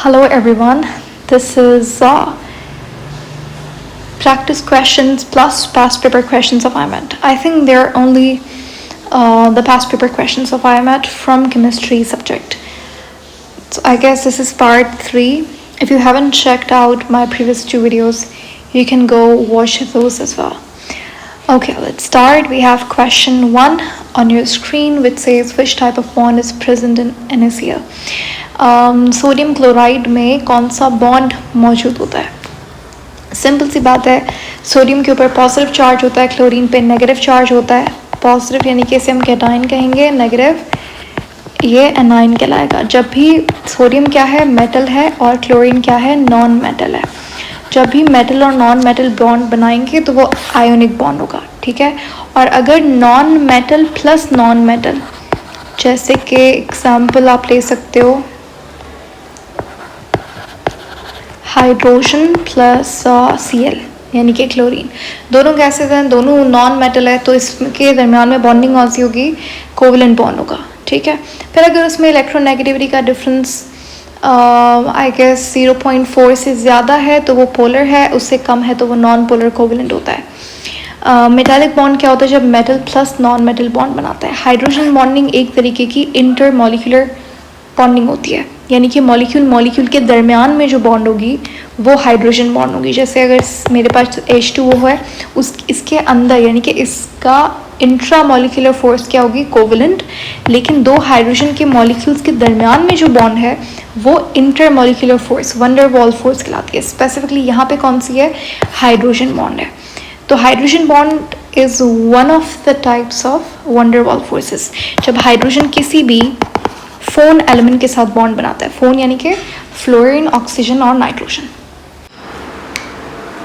Hello everyone, this is practice questions plus past paper questions of IMET. I think they're only the past paper questions of IMET from chemistry subject. So I guess this is part 3. If you haven't checked out my previous 2 videos, you can go watch those as well. Okay, let's start. We have question 1 on your screen which says which type of bond is present in NaCl. Sodium chloride में कौन सा bond मौजूद होता है? Simple सी बात है, sodium के ऊपर पॉजिटिव चार्ज होता है, क्लोरीन पे नेगेटिव चार्ज होता है. पॉजिटिव यानी कि इसे हम कैटायन कहेंगे, नेगेटिव ये एनायन कहलाएगा. जब भी सोडियम क्या है, मेटल है, और क्लोरीन क्या है, नॉन मेटल है. जब भी मेटल और नॉन मेटल बॉन्ड बनाएंगे तो वो आयोनिक बॉन्ड होगा, ठीक है. और अगर non metal plus non metal, जैसे कि एग्जाम्पल आप ले सकते हो हाइड्रोजन प्लस Cl यानी कि क्लोरीन, दोनों गैसेज हैं, दोनों नॉन मेटल है, तो इसके दरमियान में बॉन्डिंग कौन सी होगी? कोवलेंट बॉन्ड होगा, ठीक है. फिर अगर उसमें इलेक्ट्रोनेगेटिविटी का डिफरेंस आई गेस 0.4 से ज़्यादा है तो वो पोलर है, उससे कम है तो वो नॉन पोलर कोवलेंट होता है. मेटालिक बॉन्ड क्या होता है? जब metal plus non metal bond बनाता है. हाइड्रोजन बॉन्डिंग एक तरीके की इंटर मॉलिक्यूलर बॉन्डिंग होती है, यानी कि मॉलिक्यूल के दरमियान में जो बॉन्ड होगी वो हाइड्रोजन बॉन्ड होगी. जैसे अगर मेरे पास H2O है, इसके अंदर यानी कि इसका इंट्रा मॉलिक्यूलर फोर्स क्या होगी? कोवलेंट. लेकिन दो हाइड्रोजन के मॉलिक्यूल्स के दरमियान में जो बॉन्ड है वो इंटर मॉलिक्यूलर फोर्स, वन डर वाल फोर्स कहलाती है. स्पेसिफिकली यहाँ पे कौन सी है? हाइड्रोजन बॉन्ड है. तो hydrogen bond is one of the types of one डर वाल फोर्सेस. जब हाइड्रोजन किसी भी फोन एलिमेंट के साथ बॉन्ड बनाता है, फोन यानी कि फ्लोरीन, ऑक्सीजन और nitrogen.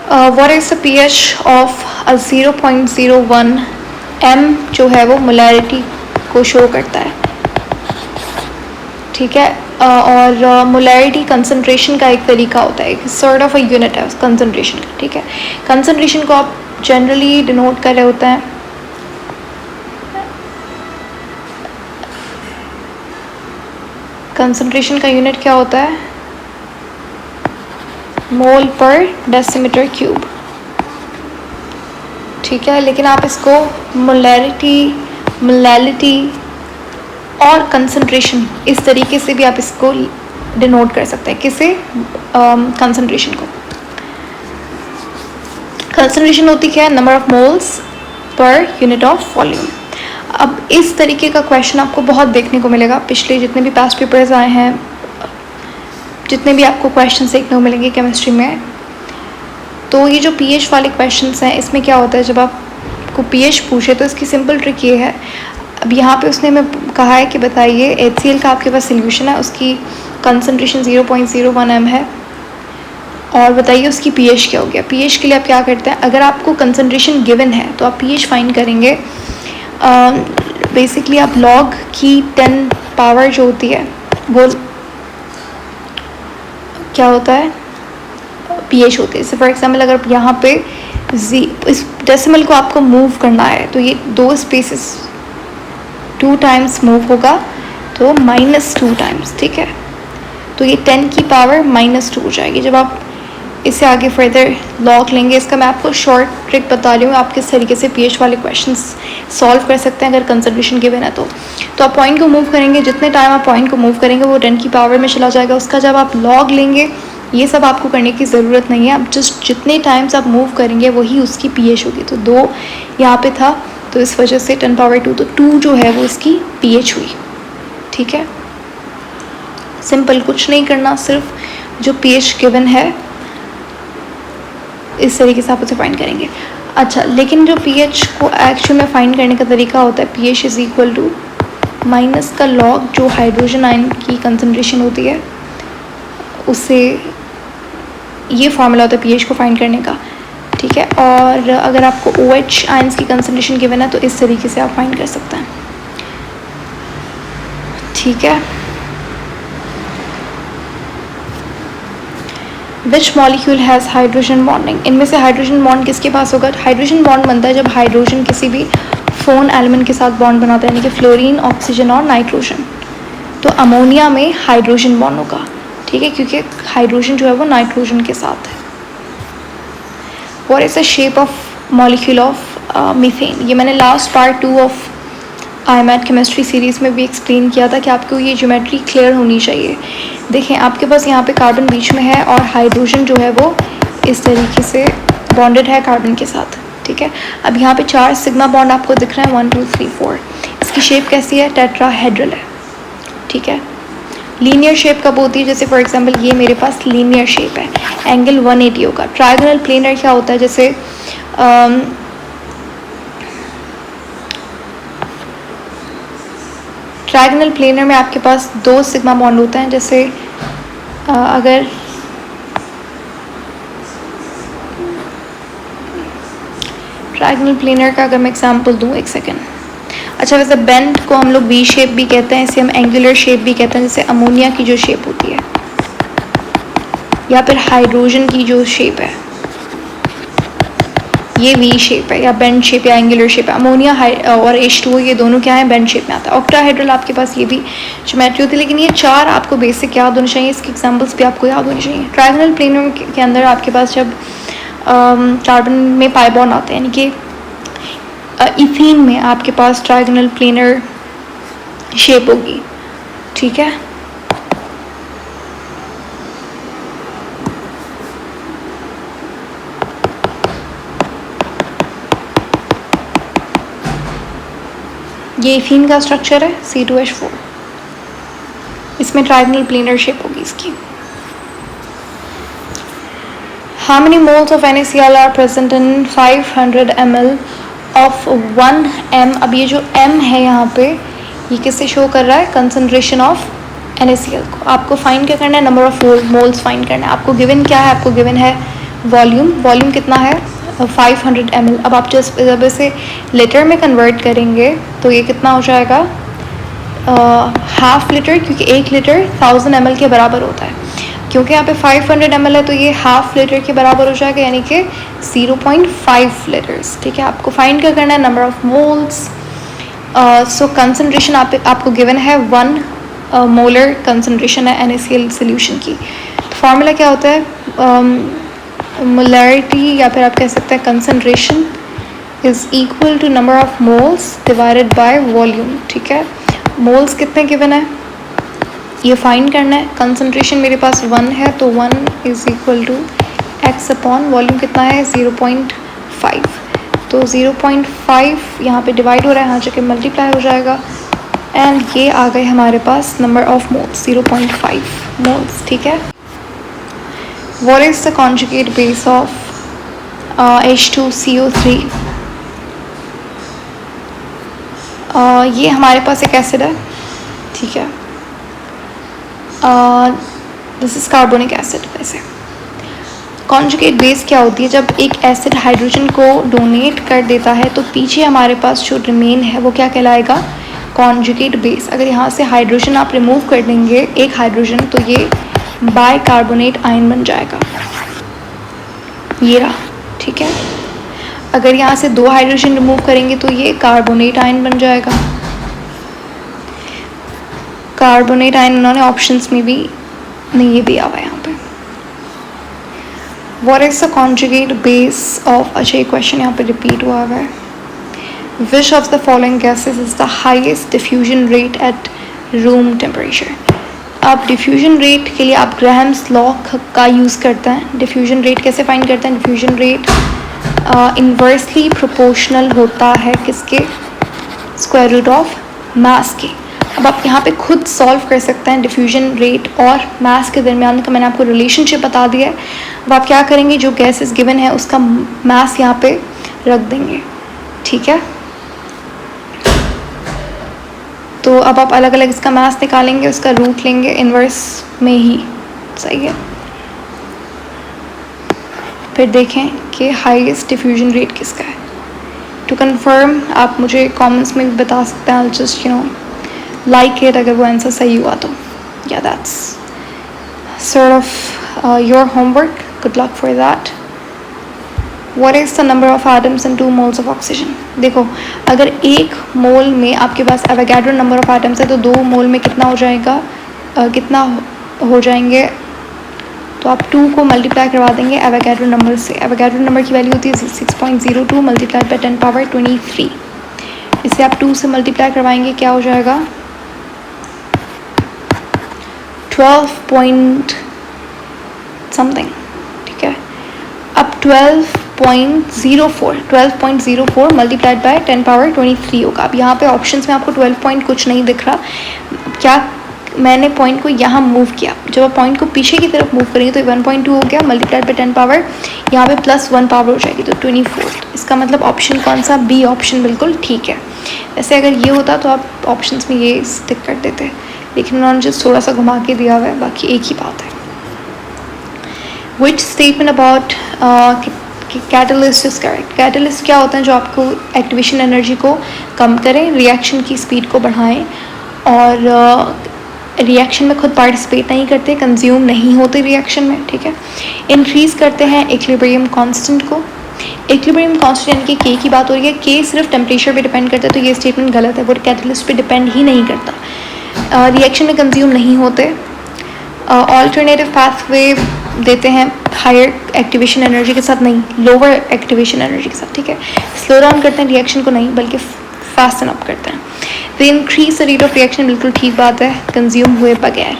What is the pH of a 0.01 m जो है वो मोलैरिटी को शो करता है, ठीक है. और मोलैरिटी कंसंट्रेशन का एक तरीका होता है, सॉर्ट ऑफ अ यूनिट है कंसंट्रेशन का, ठीक है. कंसंट्रेशन को आप जनरली डिनोट कर रहे होते हैं कंसंट्रेशन का यूनिट क्या होता है? मोल पर डेसीमीटर क्यूब, ठीक है. लेकिन आप इसको मोलैलिटी और कंसंट्रेशन इस तरीके से भी आप इसको डिनोट कर सकते हैं. किसे? कंसंट्रेशन को. कंसंट्रेशन होती क्या है? Number of moles per unit of volume. अब इस तरीके का क्वेश्चन आपको बहुत देखने को मिलेगा. पिछले जितने भी पास्ट पेपर्स आए हैं, जितने भी आपको क्वेश्चन देखने को मिलेंगे केमिस्ट्री में, तो ये जो पीएच वाले क्वेश्चंस हैं, इसमें क्या होता है, जब आपको पीएच पूछे तो इसकी सिंपल ट्रिक ये है. अब यहाँ पे उसने हमें कहा है कि बताइए HCl का आपके पास सोल्यूशन है, उसकी कंसंट्रेशन 0.01 m है, और बताइए उसकी पीएच क्या हो गया. पीएच के लिए आप क्या करते हैं? अगर आपको कंसंट्रेशन गिवन है तो आप पीएच फाइंड करेंगे. बेसिकली आप लॉग की 10 पावर जो होती है वो क्या होता है? पीएच होती है. फॉर एग्जांपल अगर यहाँ पे इस डेसिमल को आपको मूव करना है तो ये 2 स्पेसेस 2 टाइम्स मूव होगा, तो -2 टाइम्स, ठीक है. तो ये 10 की पावर -2 हो जाएगी. जब आप इसे आगे फर्दर लॉग लेंगे, इसका मैं आपको शॉर्ट ट्रिक बता रही हूँ, आप किस तरीके से पीएच वाले क्वेश्चंस सॉल्व कर सकते हैं अगर कंसंट्रेशन गिवन है तो. आप पॉइंट को मूव करेंगे, जितने टाइम आप पॉइंट को मूव करेंगे वो 10 की पावर में चला जाएगा. उसका जब आप लॉग लेंगे, ये सब आपको करने की ज़रूरत नहीं है. आप जस्ट जितने टाइम्स आप मूव करेंगे वही उसकी पीएच होगी. तो 2 यहाँ पे था, तो इस वजह से 10 पावर 2, तो 2 जो है वो इसकी पीएच हुई, ठीक है. सिंपल, कुछ नहीं करना, सिर्फ जो पीएच गिवन है इस तरीके से आप उसे फाइंड करेंगे. अच्छा, लेकिन जो पीएच को एक्चुअल में फाइंड करने का तरीका होता है, pH is equal to minus का लॉग जो हाइड्रोजन आयन की कंसंट्रेशन होती है, उससे ये फार्मूला होता है पीएच को फाइंड करने का, ठीक है. और अगर आपको OH आयंस की कंसंट्रेशन गिवन है तो इस तरीके से आप फाइंड कर सकते हैं, ठीक है. Which molecule has hydrogen bonding? इनमें से हाइड्रोजन बॉन्ड किसके पास होगा? हाइड्रोजन बॉन्ड बनता है जब हाइड्रोजन किसी भी फोन एलिमेंट के साथ बॉन्ड बनाता है, यानी कि फ्लोरीन, ऑक्सीजन और नाइट्रोजन. तो अमोनिया में हाइड्रोजन बॉन्ड होगा, ठीक है, क्योंकि हाइड्रोजन जो है वो नाइट्रोजन के साथ है। What is the shape of molecule of methane? ये मैंने last part 2 of IMAT chemistry series में भी एक्सप्लेन किया था कि आपको ये ज्योमेट्री क्लियर होनी चाहिए। देखें, आपके पास यहाँ पे कार्बन बीच में है और हाइड्रोजन जो है वो इस तरीके से बॉन्डेड है कार्बन के साथ, ठीक है। अब यहाँ पे 4 सिग्मा बॉन्ड आपको दिख रहा है, 1 2 3 4। इसकी शेप कैसी है? टेट्राहेड्रल है, ठीक है। लीनियर शेप कब होती है? जैसे फॉर एग्जांपल ये मेरे पास लीनियर शेप है, एंगल 180 होगा। ट्रायंगल प्लेनर क्या होता है? जैसे ट्रायंगल प्लेनर में आपके पास 2 सिग्मा बॉन्ड होते हैं। जैसे अगर ट्रायंगल प्लेनर का अगर मैं एग्जांपल दूँ, एक सेकेंड। अच्छा, वैसे बेंड को हम लोग वी शेप भी कहते हैं, इसे हम एंगुलर शेप भी कहते हैं, जैसे अमोनिया की जो शेप होती है, या फिर हाइड्रोजन की जो शेप है ये वी शेप है, या बेंड शेप या एंगुलर शेप है। अमोनिया और H2O ये दोनों क्या है? बेंड शेप में आता है। ऑक्टाहेड्रल आपके पास ये भी ज्योमेट्री होती है, लेकिन ये 4 आपको बेसिक याद होने चाहिए, इसके एग्जाम्पल्स भी आपको याद होने चाहिए। ट्रायंगल प्लेनर के अंदर आपके पास जब कार्बन में पाई बॉन्ड आते हैं, यानी कि इथीन में आपके पास ट्रायंगल प्लेनर शेप होगी, ठीक है। ये इथीन का स्ट्रक्चर है, C2H4। इसमें ट्रायंगल प्लेनर शेप होगी इसकी। How many moles of NaCl are present in 500 ml of 1 m? अब ये जो m है यहाँ पे, ये किससे शो कर रहा है? कंसनट्रेशन ऑफ NaCl को। आपको फाइंड क्या करना है? नंबर ऑफ मोल्स फाइंड करना है। आपको गिवन क्या है? आपको गिवन है वॉल्यूम। वॉल्यूम कितना है? 500 ml। अब आप जब इसे लीटर में कन्वर्ट करेंगे तो ये कितना हो जाएगा? हाफ लीटर, क्योंकि 1 लीटर 1000 ml के बराबर होता है। क्योंकि यहाँ पे 500 ml है तो ये हाफ लीटर के बराबर हो जाएगा, यानी कि 0.5 लीटर्स, ठीक है। आपको फाइंड क्या करना है? Number of moles. So concentration आपको गिवन है 1 मोलर कंसनट्रेशन है NaCl सोल्यूशन की। तो फार्मूला क्या होता है? मोलैरिटी, या फिर आप कह सकते हैं concentration is equal to number of moles divided by volume, ठीक है। मोल्स कितने गिवन है ये फाइंड करना है। कंसनट्रेशन मेरे पास 1 है, तो 1 is equal to x upon volume कितना है? 0.5। तो 0.5 यहाँ पे डिवाइड हो रहा है, यहाँ जाके मल्टीप्लाई हो जाएगा, एंड ये आ गए हमारे पास नंबर ऑफ मोल्स 0.5 मोल्स, ठीक है। What is the conjugate base of H2CO3? ये हमारे पास एक एसिड है, ठीक है। This is carbonic acid. वैसे कॉन्जुगेट बेस क्या होती है? जब एक एसिड हाइड्रोजन को डोनेट कर देता है तो पीछे हमारे पास जो रिमेन है वो क्या कहलाएगा? Conjugate base. अगर यहाँ से हाइड्रोजन आप रिमूव कर देंगे, एक हाइड्रोजन, तो ये बाइकार्बोनेट आयन बन जाएगा, ये रहा, ठीक है। अगर यहाँ से 2 हाइड्रोजन रिमूव करेंगे तो ये कार्बोनेट आयन बन जाएगा। कार्बोनेट आयन उन्होंने ऑप्शंस में भी नहीं ये दिया हुआ है यहाँ पे। What is the conjugate base of? अच्छा, ये क्वेश्चन यहाँ पे रिपीट हुआ है। Which of the following gases is the highest diffusion rate at room temperature? आप डिफ्यूजन रेट के लिए आप ग्राहम्स लॉ का यूज़ करते हैं। डिफ्यूजन रेट कैसे फाइंड करते हैं? डिफ्यूजन रेट इन्वर्सली प्रोपोर्शनल होता है किसके? स्क्वायर रूट ऑफ मास के। अब आप यहाँ पे खुद सॉल्व कर सकते हैं डिफ्यूजन रेट और मास के दरमियान का मैंने आपको रिलेशनशिप बता दिया है। अब आप क्या करेंगे? जो गैसेस गिवन है उसका मास यहाँ पे रख देंगे, ठीक है। तो अब आप अलग अलग इसका मास निकालेंगे, उसका रूट लेंगे इन्वर्स में ही, सही है। फिर देखें कि हाईएस्ट डिफ्यूजन रेट किसका है। टू कंफर्म आप मुझे कमेंट्स में भी बता सकते हैं। जस्ट लाइक इट अगर वो आंसर सही हुआ तो। या that's sort of your homework. Good luck for that. What is the number of atoms in 2 moles of oxygen? देखो, अगर 1 मोल में आपके पास एवोगाड्रो नंबर ऑफ एटम्स है तो 2 मोल में कितना हो जाएगा? कितना हो जाएंगे तो आप 2 को मल्टीप्लाई करवा देंगे एवोगाड्रो नंबर से। एवोगाड्रो नंबर की वैल्यू होती है 6.02 मल्टीप्लाइड बाई 10 पावर 23। इसे आप 2 से मल्टीप्लाई करवाएंगे, क्या हो जाएगा 12 पॉइंट समथिंग, ठीक है। अब 12.04 मल्टीप्लाइड बाय 10 पावर 23 होगा। अब यहाँ पे ऑप्शंस में आपको 12 पॉइंट कुछ नहीं दिख रहा, क्या मैंने पॉइंट को यहाँ मूव किया, जब आप पॉइंट को पीछे की तरफ मूव करेंगे तो 1.2 हो गया मल्टीप्लाइड बाय 10 पावर, यहाँ पे +1 पावर हो जाएगी तो 24। इसका मतलब ऑप्शन कौन सा, बी ऑप्शन बिल्कुल ठीक है। वैसे अगर ये होता तो आप ऑप्शंस में ये स्टिक कर देते, लेकिन उन्होंने जस्ट थोड़ा सा घुमा के दिया हुआ है, बाकी एक ही बात है। Which statement about catalyst is correct. Catalyst क्या होता है, जो आपको एक्टिवेशन एनर्जी को कम करें, रिएक्शन की स्पीड को बढ़ाएं और रिएक्शन में खुद पार्टिसिपेट नहीं करते, कंज्यूम नहीं होते रिएक्शन में, ठीक है। इंक्रीज़ करते हैं इक्विलिब्रियम कांस्टेंट को। इक्विलिब्रियम कांस्टेंट यानी कि के की बात हो रही है, के सिर्फ टेम्परेचर पे डिपेंड करता है, तो ये स्टेटमेंट गलत है, वो कैटलिस्ट पे डिपेंड ही नहीं करता। रिएक्शन में कंज्यूम नहीं होते। ऑल्टरनेटिव पाथवे देते हैं हायर एक्टिवेशन एनर्जी के साथ, नहीं लोअर एक्टिवेशन एनर्जी के साथ, ठीक है। स्लो डाउन करते हैं रिएक्शन को, नहीं बल्कि फास्टन अप करते हैं। तो increase the rate of reaction, बिल्कुल ठीक बात है, कंज्यूम हुए बगैर।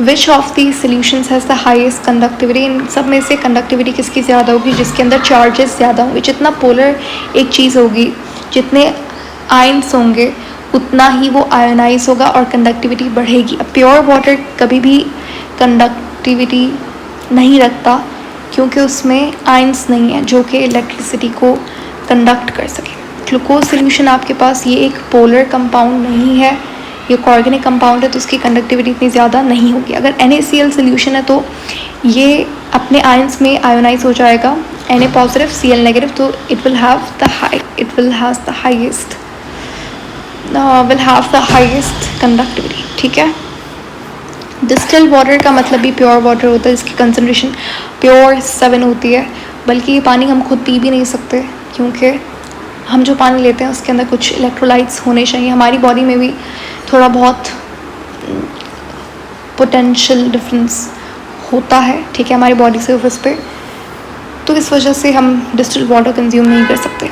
Which of the solutions has the highest conductivity. इन सब में से कंडक्टिविटी किसकी ज़्यादा होगी, जिसके अंदर चार्जेस ज़्यादा होंगे। जितना पोलर एक चीज़ होगी, जितने आयन्स होंगे, उतना ही वो आयोनाइज होगा और कंडक्टिविटी बढ़ेगी। अब प्योर वाटर कभी भी कंडक्टिविटी नहीं रखता, क्योंकि उसमें आयन्स नहीं है जो कि इलेक्ट्रिसिटी को कंडक्ट कर सके। ग्लूकोज सोल्यूशन आपके पास ये एक पोलर कंपाउंड नहीं है, ये ऑर्गेनिक कंपाउंड है, तो उसकी कंडक्टिविटी इतनी ज़्यादा नहीं होगी। अगर NaCl सोल्यूशन है तो ये अपने आयन्स में आयोनाइज हो जाएगा, Na पॉजिटिव Cl नेगेटिव, तो it will have the highest conductivity, ठीक है। डिस्टिल वाटर का मतलब भी प्योर वाटर होता है, जिसकी कंसनट्रेशन प्योर 7 होती है, बल्कि ये पानी हम खुद पी भी नहीं सकते, क्योंकि हम जो पानी लेते हैं उसके अंदर कुछ इलेक्ट्रोलाइट्स होने चाहिए। हमारी बॉडी में भी थोड़ा बहुत पोटेंशियल डिफरेंस होता है, ठीक है, हमारी बॉडी सर्फेस पे, तो इस वजह से हम डिस्टिल्ड वाटर कंज्यूम नहीं कर सकते।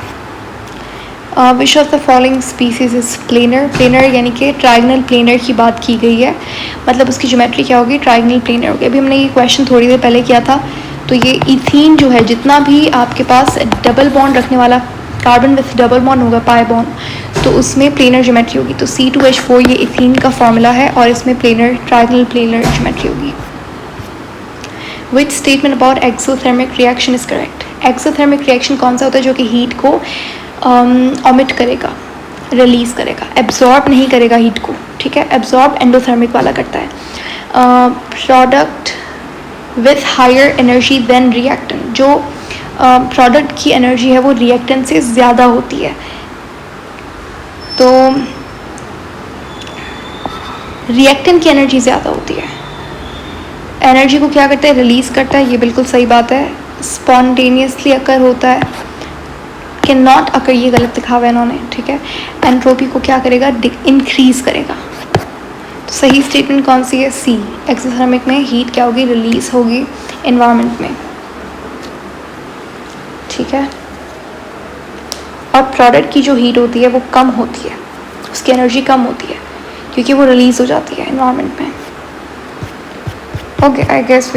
Which of the following species is planar. Planar यानी कि ट्राइगनल प्लेनर की बात की गई है, मतलब उसकी ज्योमेट्री क्या होगी, ट्राइगनल प्लेनर होगी। अभी हमने ये क्वेश्चन थोड़ी देर पहले किया था, तो ये इथीन जो है, जितना भी आपके पास डबल बॉन्ड रखने वाला कार्बन विथ डबल बॉन्ड होगा, पाई बॉन्ड, तो उसमें प्लेनर ज्योमेट्री होगी। तो C2H4 ये इथीन का फॉर्मूला है और इसमें ट्राइगनल प्लेनर ज्योमेट्री होगी। Which statement about exothermic reaction is correct. Exothermic reaction कौन सा होता है, जो कि हीट को ऑमिट करेगा, रिलीज करेगा, एब्जॉर्ब नहीं करेगा हीट को, ठीक है। एब्जॉर्ब एंडोथर्मिक वाला करता है। Product with higher energy than reactant, जो प्रोडक्ट की एनर्जी है वो रिएक्टेंट से ज़्यादा होती है, तो रिएक्टेंट की एनर्जी ज़्यादा होती है। एनर्जी को क्या करता है, रिलीज़ करता है, ये बिल्कुल सही बात है। स्पॉन्टेनियसली अकर होता है, कैन नॉट अकर, ये गलत लिखा हुआ है इन्होंने, ठीक है। एंट्रोपी को क्या करेगा, इंक्रीज करेगा। तो सही स्टेटमेंट कौन सी है, सी। एक्सोथर्मिक में हीट क्या होगी, रिलीज होगी एनवायरनमेंट में, ठीक है। और प्रोडक्ट की जो हीट होती है वो कम होती है, उसकी एनर्जी कम होती है, क्योंकि वो रिलीज हो जाती है एनवायरनमेंट में। Okay, I guess